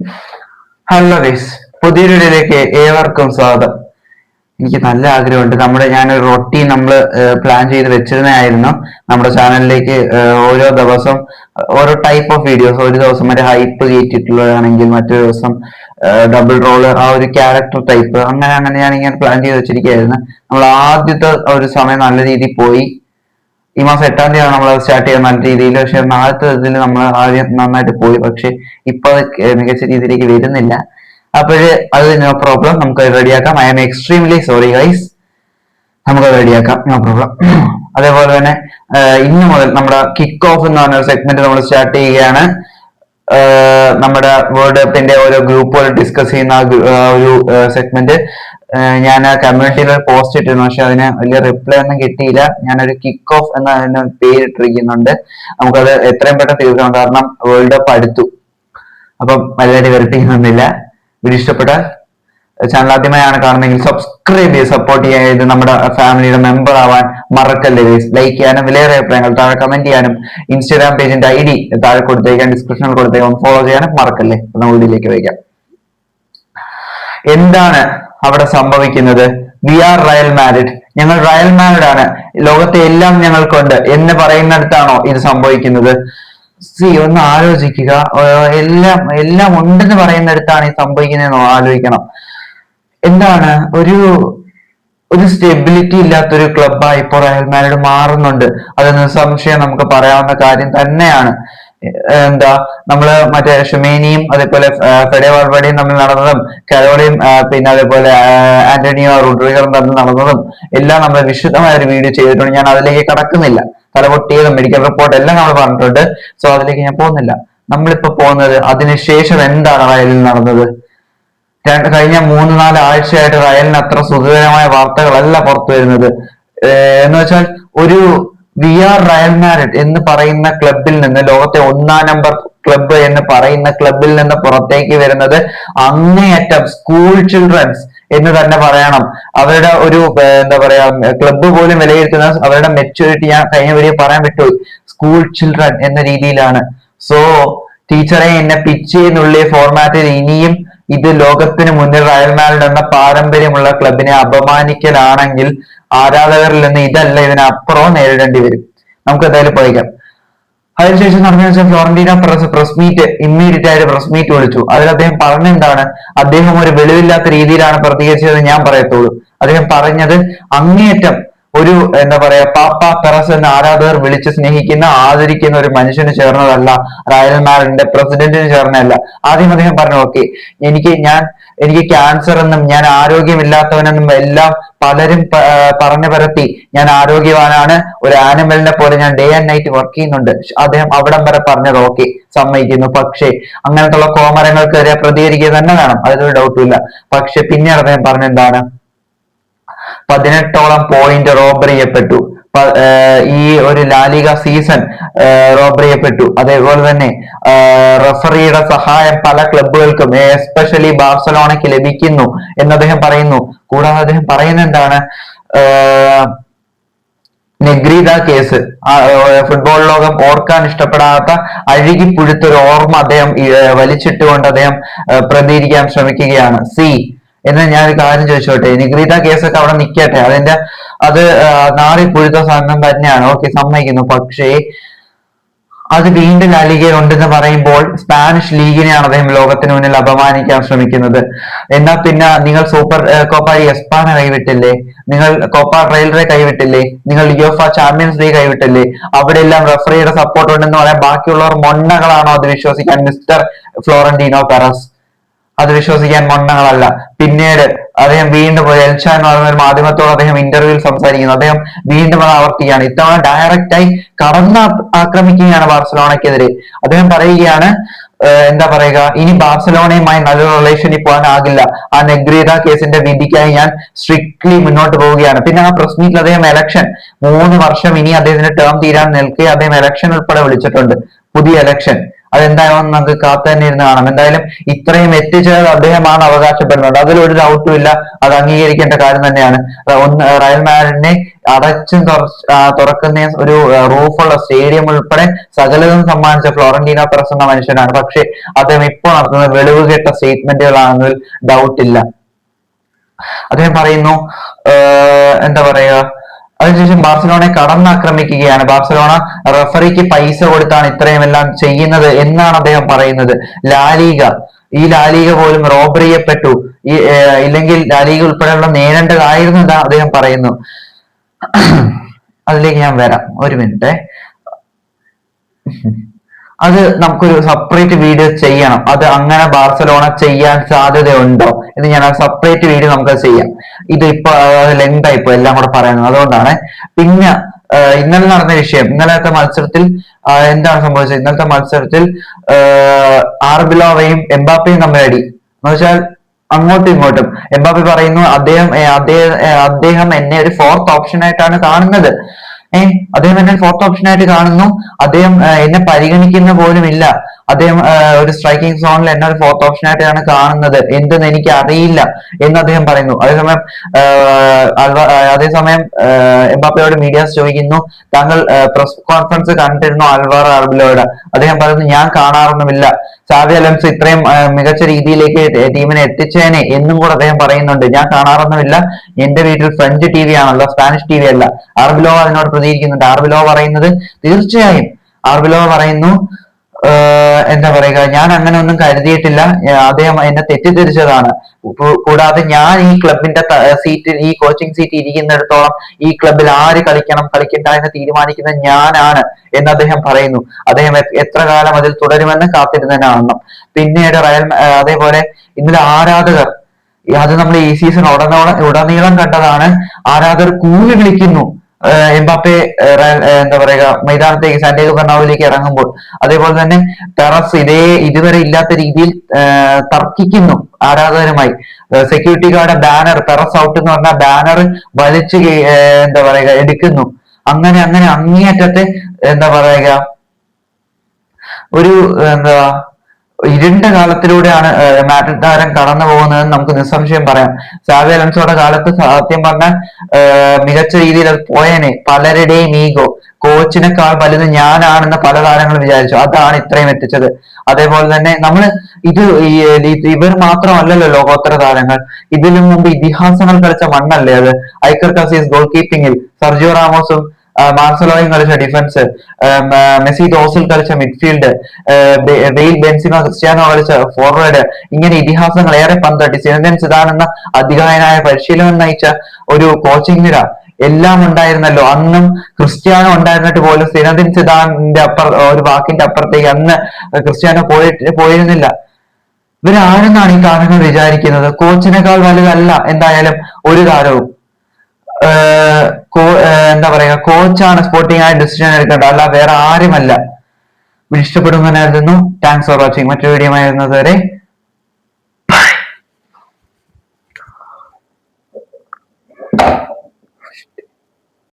Hello guys, പുതിയൊരു വീഡിയോയിലേക്ക് ഏവർക്കും സ്വാഗതം. എനിക്ക് നല്ല ആഗ്രഹമുണ്ട്. ഞാനൊരു റൊട്ടീൻ നമ്മൾ പ്ലാൻ ചെയ്ത് വെച്ചിരുന്നതായിരുന്നു. നമ്മുടെ ചാനലിലേക്ക് ഓരോ ദിവസം ഓരോ ടൈപ്പ് ഓഫ് വീഡിയോസ്, ഒരു ദിവസം മറ്റേ ഹൈപ്പ് കയറ്റിയിട്ടുള്ളതാണെങ്കിൽ മറ്റൊരു ദിവസം ഡബിൾ റോള്, ആ ഒരു ക്യാരക്ടർ ടൈപ്പ്, അങ്ങനെ ഞാൻ ഇങ്ങനെ പ്ലാൻ ചെയ്ത് വെച്ചിരിക്കുകയായിരുന്നു. നമ്മൾ ആദ്യത്തെ ഒരു സമയം നല്ല രീതിയിൽ പോയി. ഈ മാസം 8-ാം തീയതിയാണ് നമ്മൾ സ്റ്റാർട്ട് ചെയ്യാൻ നല്ല രീതിയിൽ. പക്ഷെ നാളത്തെ ഇതിൽ നമ്മൾ ആദ്യം നന്നായിട്ട് പോയി, പക്ഷെ ഇപ്പൊ മികച്ച രീതിയിലേക്ക് വരുന്നില്ല. അപ്പോഴ് അത് നോ പ്രോബ്ലം, നമുക്ക് റെഡിയാക്കാം. I am extremely sorry guys, നമുക്ക് റെഡിയാക്കാം, നോ പ്രോബ്ലം. അതേപോലെ തന്നെ ഇന്ന് മുതൽ നമ്മുടെ കിക്ക് ഓഫ് എന്ന് പറഞ്ഞ സെഗ്മെന്റ് നമ്മൾ സ്റ്റാർട്ട് ചെയ്യുകയാണ്. നമ്മുടെ വേൾഡ് കപ്പിന്റെ ഓരോ ഗ്രൂപ്പുകൾ ഡിസ്കസ് ചെയ്യുന്ന ഒരു സെഗ്മെന്റ്. ഞാൻ കമ്മ്യൂണിറ്റിയിൽ ഒരു പോസ്റ്റ് ഇട്ടിരുന്നു, പക്ഷെ അതിന് വലിയ റിപ്ലൈ ഒന്നും കിട്ടിയില്ല. ഞാനൊരു കിക്ക് ഓഫ് എന്ന പേരിട്ടിരിക്കുന്നുണ്ട്. നമുക്കത് എത്രയും പെട്ടെന്ന് തീർക്കണം, കാരണം വേൾഡ് കപ്പ് അടുത്തു. അപ്പം വലുതായിട്ട് വെറുപ്പിക്കുന്നില്ല. വീഡിയോ ഇഷ്ടപ്പെട്ടാൽ ചാനൽ ആദ്യമായാണ് കാണുന്നതെങ്കിൽ സബ്സ്ക്രൈബ് ചെയ്ത് സപ്പോർട്ട് ചെയ്യാൻ, ഇത് നമ്മുടെ ഫാമിലിയുടെ മെമ്പർ ആവാൻ മറക്കല്ലേ. ലൈക്ക് ചെയ്യാനും വിലയേറെ അഭിപ്രായങ്ങൾ താഴെ കമന്റ് ചെയ്യാനും ഇൻസ്റ്റാഗ്രാം പേജിന്റെ ID താഴെ കൊടുത്തേക്കാം, ഡിസ്ക്രിപ്ഷനിൽ കൊടുത്തേക്കാം, ഫോളോ ചെയ്യാനും മറക്കല്ലേ. നമ്മൾ വീഡിയോയിലേക്ക് വയ്ക്കാം. എന്താണ് അവിടെ സംഭവിക്കുന്നത്? വി ആർ റയൽ മാഡ്രിഡ്, ഞങ്ങൾ റയൽ മാഡ്രിഡ് ആണ്, ലോകത്തെ എല്ലാം ഞങ്ങൾക്കുണ്ട് എന്ന് പറയുന്നിടത്താണോ ഇത് സംഭവിക്കുന്നത്? ഒന്ന് ആലോചിക്കുക. എല്ലാം ഉണ്ടെന്ന് പറയുന്നിടത്താണ് ഈ സംഭവിക്കുന്നതെന്നോ ആലോചിക്കണം. എന്താണ് ഒരു സ്റ്റെബിലിറ്റി ഇല്ലാത്തൊരു ക്ലബ്ബായി ഇപ്പോൾ റയൽ മാഡ്രിഡ് മാറുന്നുണ്ട്. അത് നിസ്സംശയം നമുക്ക് പറയാവുന്ന കാര്യം തന്നെയാണ്. നമ്മള് മറ്റേ ഷുമേനിയും അതേപോലെ ഫെഡെ വാൾവേർഡയും തമ്മിൽ നടന്നതും, കരോളയും പിന്നെ അതേപോലെ ആന്റണിയോ റുഡ്രിഗറും തമ്മിൽ നടന്നതും എല്ലാം നമ്മൾ വിശദമായ ഒരു വീഡിയോ ചെയ്തിട്ടുണ്ട്. ഞാൻ അതിലേക്ക് കടക്കുന്നില്ല. തലപൊട്ടിയതും മെഡിക്കൽ റിപ്പോർട്ട് എല്ലാം നമ്മൾ പറഞ്ഞിട്ടുണ്ട്. സോ അതിലേക്ക് ഞാൻ പോകുന്നില്ല. നമ്മളിപ്പോ പോകുന്നത് അതിനുശേഷം എന്താണ് റയലിൽ നടന്നത്. കഴിഞ്ഞ 3-4 ആഴ്ചയായിട്ട് റയലിന് അത്ര സുഖകരമായ വാർത്തകളല്ല പുറത്തു വരുന്നത്. എന്ന് വെച്ചാൽ വി ആർ റയൽ മാഡ്രിഡ് എന്ന് പറയുന്ന ക്ലബിൽ നിന്ന്, ലോകത്തെ 1-ാം നമ്പർ ക്ലബ്ബ് എന്ന് പറയുന്ന ക്ലബിൽ നിന്ന് പുറത്തേക്ക് വരുന്നത് അങ്ങേയറ്റം സ്കൂൾ ചിൽഡ്രൻസ് എന്ന് തന്നെ പറയണം. അവരുടെ ക്ലബ്ബ് പോലും വിലയിരുത്തുന്ന അവരുടെ മെച്യൂരിറ്റി ഞാൻ കഴിഞ്ഞ വീഡിയോ പറയാൻ വിട്ടുപോയി. സ്കൂൾ ചിൽഡ്രൻ എന്ന രീതിയിലാണ്. സോ ടീച്ചറെ, എന്നെ പിച്ചിനുള്ളിൽ ഫോർമാറ്റിൽ ഇനിയും ഇത് ലോകത്തിന് മുന്നിൽ റയൽ മാഡ്രിഡ് എന്ന പാരമ്പര്യമുള്ള ക്ലബിനെ അപമാനിക്കലാണെങ്കിൽ ആരാധകരിൽ നിന്ന് ഇതല്ല, ഇതിനപ്പുറവും നേരിടേണ്ടി വരും. നമുക്ക് എന്തായാലും പോയിക്കാം. അതിനുശേഷം നടന്ന വെച്ചാൽ ഫ്ലോറന്റീനോ പ്രസ് മീറ്റ്, ഇമ്മീഡിയറ്റ് ആയിട്ട് പ്രസ് മീറ്റ് വിളിച്ചു. അതിൽ അദ്ദേഹം പറഞ്ഞെന്താണ്? അദ്ദേഹം ഒരു വെളിവില്ലാത്ത രീതിയിലാണ് പ്രതികരിച്ചത് ഞാൻ പറയത്തുള്ളൂ. അദ്ദേഹം പറഞ്ഞത് അങ്ങേയറ്റം പാപ്പ പെറസ് എന്ന ആരാധകർ വിളിച്ച് സ്നേഹിക്കുന്ന, ആദരിക്കുന്ന ഒരു മനുഷ്യന് ചേർന്നതല്ല, റയൽ മാഡ്രിഡിന്റെ പ്രസിഡന്റിന് ചേർന്നതല്ല. ആദ്യം അദ്ദേഹം പറഞ്ഞു, ഓക്കെ, എനിക്ക് ക്യാൻസർ എന്നും ഞാൻ ആരോഗ്യമില്ലാത്തവനെന്നും എല്ലാം പലരും പറഞ്ഞു പരത്തി. ഞാൻ ആരോഗ്യവാനാണ്, ഒരു ആനിമലിനെ പോലെ ഞാൻ ഡേ ആൻഡ് നൈറ്റ് വർക്ക് ചെയ്യുന്നുണ്ട്. അദ്ദേഹം അവിടം വരെ പറഞ്ഞത് ഓക്കെ, സമ്മതിക്കുന്നു. പക്ഷേ അങ്ങനത്തുള്ള കോമരങ്ങൾക്കെതിരെ പ്രതികരിക്കുക തന്നെ വേണം, അതിലൊരു ഡൗട്ടും ഇല്ല. പക്ഷെ പിന്നീട് അദ്ദേഹം പറഞ്ഞെന്താണ്? 18ഓളം പോയിന്റ് റോബർ ചെയ്യപ്പെട്ടു. ഈ ഒരു ലാലിഗ സീസൺ റോബർ ചെയ്യപ്പെട്ടു. അതേപോലെ തന്നെ റഫറിയുടെ സഹായം പല ക്ലബുകൾക്കും എസ്പെഷ്യലി ബാർസലോണയ്ക്ക് ലഭിക്കുന്നു എന്ന് അദ്ദേഹം പറയുന്നു. കൂടാതെ അദ്ദേഹം പറയുന്നത് എന്താണ്? നെഗ്രീത കേസ്, ഫുട്ബോൾ ലോകം ഓർക്കാൻ ഇഷ്ടപ്പെടാത്ത അഴുകിപ്പുഴുത്തൊരു ഓർമ്മ അദ്ദേഹം വലിച്ചിട്ടുകൊണ്ട് അദ്ദേഹം പ്രതികരിക്കാൻ ശ്രമിക്കുകയാണ്. എന്ന് ഞാൻ ഒരു കാര്യം ചോദിച്ചോട്ടെ, നിഗ്രീത കേസൊക്കെ അവിടെ നിൽക്കട്ടെ, അത് നാറിപ്പുഴുത്ത സാധനം തന്നെയാണ്, ഓക്കെ, സമ്മതിക്കുന്നു. പക്ഷേ അത് വീണ്ടും ലാലിഗയിൽ ഉണ്ടെന്ന് പറയുമ്പോൾ സ്പാനിഷ് ലീഗിനെയാണ് അദ്ദേഹം ലോകത്തിന് മുന്നിൽ അപമാനിക്കാൻ ശ്രമിക്കുന്നത്. എന്നാൽ പിന്നെ നിങ്ങൾ സൂപ്പർ കോപ്പ എസ്പാന കൈവിട്ടില്ലേ? നിങ്ങൾ കോപ്പ റെയിൽവേ കൈവിട്ടില്ലേ? നിങ്ങൾ യുഎഫ ചാമ്പ്യൻസ് ലീഗ് കൈവിട്ടില്ലേ? അവിടെ എല്ലാം റഫറിയുടെ സപ്പോർട്ട് ഉണ്ടെന്ന് പറയാൻ ബാക്കിയുള്ളവർ മൊണ്ണകളാണോ അത് വിശ്വസിക്കാൻ? മിസ്റ്റർ ഫ്ലോറന്റീനോ പെറസ്, അത് വിശ്വസിക്കാൻ മൊണ്ണങ്ങളല്ല. പിന്നീട് അദ്ദേഹം വീണ്ടും എൽഷ എന്ന് പറയുന്ന ഒരു മാധ്യമത്തോട് അദ്ദേഹം ഇന്റർവ്യൂവിൽ സംസാരിക്കുന്നു. അദ്ദേഹം വീണ്ടും അത് ആവർത്തിക്കുകയാണ്. ഇത്തവണ ഡയറക്റ്റായി കടന്ന് ആക്രമിക്കുകയാണ് ബാർസലോണയ്ക്കെതിരെ. അദ്ദേഹം പറയുകയാണ്, ഇനി ബാർസലോണയുമായി നല്ലൊരു റിലേഷനിൽ പോകാനാകില്ല. ആ നെഗ്രീത കേസിന്റെ വിധിക്കായി ഞാൻ സ്ട്രിക്ട്ലി മുന്നോട്ട് പോവുകയാണ്. പിന്നെ ആ പ്രസ് മീറ്റിൽ അദ്ദേഹം 3 വർഷം ഇനി അദ്ദേഹത്തിന്റെ ടേം തീരാൻ നിൽക്കെ അദ്ദേഹം ഇലക്ഷൻ ഉൾപ്പെടെ വിളിച്ചിട്ടുണ്ട്, പുതിയ ഇലക്ഷൻ. അതെന്തായാലും നമുക്ക് കാത്തു തന്നെ ഇരുന്ന് കാണാം. എന്തായാലും ഇത്രയും എത്തിച്ചത് അദ്ദേഹമാണ് അവകാശപ്പെടുന്നത്, അതിലൊരു ഡൗട്ടും ഇല്ല, അത് അംഗീകരിക്കേണ്ട കാര്യം തന്നെയാണ്. റയൽ മാഡ്രിഡിനെ അടച്ചും തുറക്കുന്ന ഒരു റൂഫുള്ള സ്റ്റേഡിയം ഉൾപ്പെടെ സകലതും സമ്മാനിച്ച ഫ്ലോറന്റീനോ പെറസ് എന്ന മനുഷ്യനാണ്. പക്ഷെ അദ്ദേഹം ഇപ്പോൾ നടത്തുന്നത് വെളിവുകെട്ട സ്റ്റേറ്റ്മെന്റുകളാണെന്നതിൽ ഡൗട്ട് ഇല്ല. അദ്ദേഹം പറയുന്നു, എന്താ പറയുക, അതിനുശേഷം ബാർസലോണയെ കടന്നാക്രമിക്കുകയാണ്, ബാർസലോണ റഫറിക്ക് പൈസ കൊടുത്താണ് ഇത്രയും എല്ലാം ചെയ്യുന്നത് എന്നാണ് അദ്ദേഹം പറയുന്നത്. ഈ ലാലിക പോലും റോബറി ചെയ്യപ്പെട്ടു, ഇല്ലെങ്കിൽ ലാലിക ഉൾപ്പെടെയുള്ള നേരിടേണ്ടതായിരുന്നു എന്ന് അദ്ദേഹം പറയുന്നു. അതിലേക്ക് ഞാൻ വരാം, ഒരു മിനിറ്റ്. അത് നമുക്കൊരു സെപ്പറേറ്റ് വീഡിയോ ചെയ്യണം. അത് അങ്ങനെ ബാർസലോണ ചെയ്യാൻ സാധ്യതയുണ്ടോ എന്ന് ഞാൻ ആ സെപ്പറേറ്റ് വീഡിയോ നമുക്ക് ചെയ്യാം. ഇത് ഇപ്പൊ ലെങ്ത് ആയിപ്പോ എല്ലാം കൂടെ പറയുന്നത്, അതുകൊണ്ടാണ്. പിന്നെ ഇന്നലെ നടന്ന വിഷയം, ഇന്നലത്തെ മത്സരത്തിൽ എന്താണ് സംഭവിച്ചത്? ഇന്നലത്തെ മത്സരത്തിൽ ആർബിലോവയും എംബാപ്പയും തമ്മിലടി എന്ന് വെച്ചാൽ അങ്ങോട്ടും ഇങ്ങോട്ടും. എംബാപ്പെ പറയുന്നു അദ്ദേഹം എന്നെ ഒരു ഫോർത്ത് ഓപ്ഷൻ ആയിട്ടാണ് കാണുന്നത്. അദ്ദേഹം എന്നെ ഫോർത്ത് ഓപ്ഷൻ ആയിട്ട് കാണുന്നു, അദ്ദേഹം എന്നെ പരിഗണിക്കുന്ന പോലും ഇല്ല, അദ്ദേഹം ഒരു സ്ട്രൈക്കിംഗ് സോണിൽ എന്നെ ഒരു ഫോർത്ത് ഓപ്ഷൻ ആയിട്ടാണ് കാണുന്നത്, എന്തെന്ന് എനിക്ക് അറിയില്ല എന്ന് അദ്ദേഹം പറയുന്നു. അതേസമയം എംബാപ്പയോട് മീഡിയാസ് ചോദിക്കുന്നു, താങ്കൾ പ്രസ് കോൺഫറൻസ് കണ്ടിരുന്നു അൽവാറോ ആർബിലോയുടെ? അദ്ദേഹം പറയുന്നു, ഞാൻ കാണാറൊന്നുമില്ല, സാവി അലോൻസോ ഇത്രയും മികച്ച രീതിയിലേക്ക് ടീമിനെ എത്തിച്ചേനെ എന്നും കൂടെ അദ്ദേഹം പറയുന്നുണ്ട്. ഞാൻ കാണാറൊന്നുമില്ല, എന്റെ വീട്ടിൽ ഫ്രഞ്ച് ടി വി ആണല്ലോ, സ്പാനിഷ് ടി വി അല്ല. ആർബിലോ അതിനോട് പ്രതികരിക്കുന്നുണ്ട്. ആർബിലോ പറയുന്നത്, തീർച്ചയായും ആർബിലോ പറയുന്നു, എന്താ പറയുക, ഞാൻ അങ്ങനെ ഒന്നും കരുതിയിട്ടില്ല, അദ്ദേഹം എന്നെ തെറ്റിദ്ധരിച്ചതാണ്. കൂടാതെ ഞാൻ ഈ ക്ലബിന്റെ സീറ്റിൽ, ഈ കോച്ചിങ് സീറ്റ് ഇരിക്കുന്നിടത്തോളം ഈ ക്ലബിൽ ആര് കളിക്കണം കളിക്കണ്ട എന്ന് തീരുമാനിക്കുന്നത് ഞാനാണ് എന്ന് അദ്ദേഹം പറയുന്നു. അദ്ദേഹം എത്ര കാലം അതിൽ തുടരുമെന്ന് കാത്തിരുന്നതിനാണ്. പിന്നീട് അതേപോലെ ഇന്നലെ ആരാധകർ, അത് നമ്മൾ ഈ സീസൺ ഉടനീളം കണ്ടതാണ്, ആരാധകർ കൂവി വിളിക്കുന്നു എംബാപ്പെ എന്താ പറയുക മൈതാനത്തേക്ക്, സാന്റിയാഗോ ബെർണാബിലേക്ക് ഇറങ്ങുമ്പോൾ. അതേപോലെ തന്നെ പെറസ് ഇതുവരെ ഇല്ലാത്ത രീതിയിൽ തർക്കിക്കുന്നു ആരാധകരുമായി. Security guard banner, Perez out എന്ന് പറഞ്ഞ ബാനർ വലിച്ചു എന്താ പറയുക എടുക്കുന്നു. അങ്ങനെ അങ്ങേയറ്റത്തെ എന്താ പറയുക ഒരു ഇരുണ്ട കാലത്തിലൂടെയാണ് മാഡ്രിഡ് താരം കടന്നു പോകുന്നതെന്ന് നമുക്ക് നിസ്സംശയം പറയാം. സാവി അലോൻസോയുടെ കാലത്ത് സത്യം പറഞ്ഞാൽ മികച്ച രീതിയിൽ അത് പോയേനെ. പലരുടെയും ഈഗോ, കോച്ചിനേക്കാൾ വലുത് ഞാനാണെന്ന് പല താരങ്ങളും വിചാരിച്ചു, അതാണ് ഇത്രയും എത്തിച്ചത്. അതേപോലെ തന്നെ ഇവർ മാത്രമല്ലല്ലോ ലോകോത്തര താരങ്ങൾ, ഇതിനു മുമ്പ് ഇതിഹാസങ്ങൾ കളിച്ച മണ്ണല്ലേ അത്. ഐക്കർ കാസിയസ് ഗോൾ കീപ്പിംഗിൽ, സർജിയോ റാമോസും മാർസലോയും കളിച്ച ഡിഫൻസ്, മെസീദ് ഓസിൽ കളിച്ച മിഡ്ഫീൽഡ്, ബെയിൽ ബെൻസിമ ക്രിസ്ത്യാനോ കളിച്ച ഫോർവേഡ്, ഇങ്ങനെ ഇതിഹാസങ്ങൾ ഏറെ പന്തട്ടി സിനദിൻ സിദാൻ എന്ന അധികായനായ പരിശീലനം നയിച്ച ഒരു കോച്ചിങ് നിര എല്ലാം ഉണ്ടായിരുന്നല്ലോ. അന്നും ക്രിസ്ത്യാനോ ഉണ്ടായിരുന്നിട്ട് പോലും സിനദിൻ സിദാന്റെ ഒരു വാക്കിന്റെ അപ്പുറത്തേക്ക് അന്ന് ക്രിസ്ത്യാനോ പോയിരുന്നില്ല. ഇവരാരെന്നാണ് ഈ താരങ്ങൾ വിചാരിക്കുന്നത്? കോച്ചിനേക്കാൾ വലുതല്ല എന്തായാലും ഒരു താരവും. എന്താ പറയുക, കോച്ചാണ് സ്പോർട്ടിംഗ് ആയ ഡിസിഷൻ എടുക്കേണ്ടത്, അല്ല വേറെ ആരുമല്ല. ഇഷ്ടപ്പെടുമെന്നായിരുന്നു. Thanks for watching. മറ്റൊരു വീഡിയോ ആയിരുന്നത് വരെ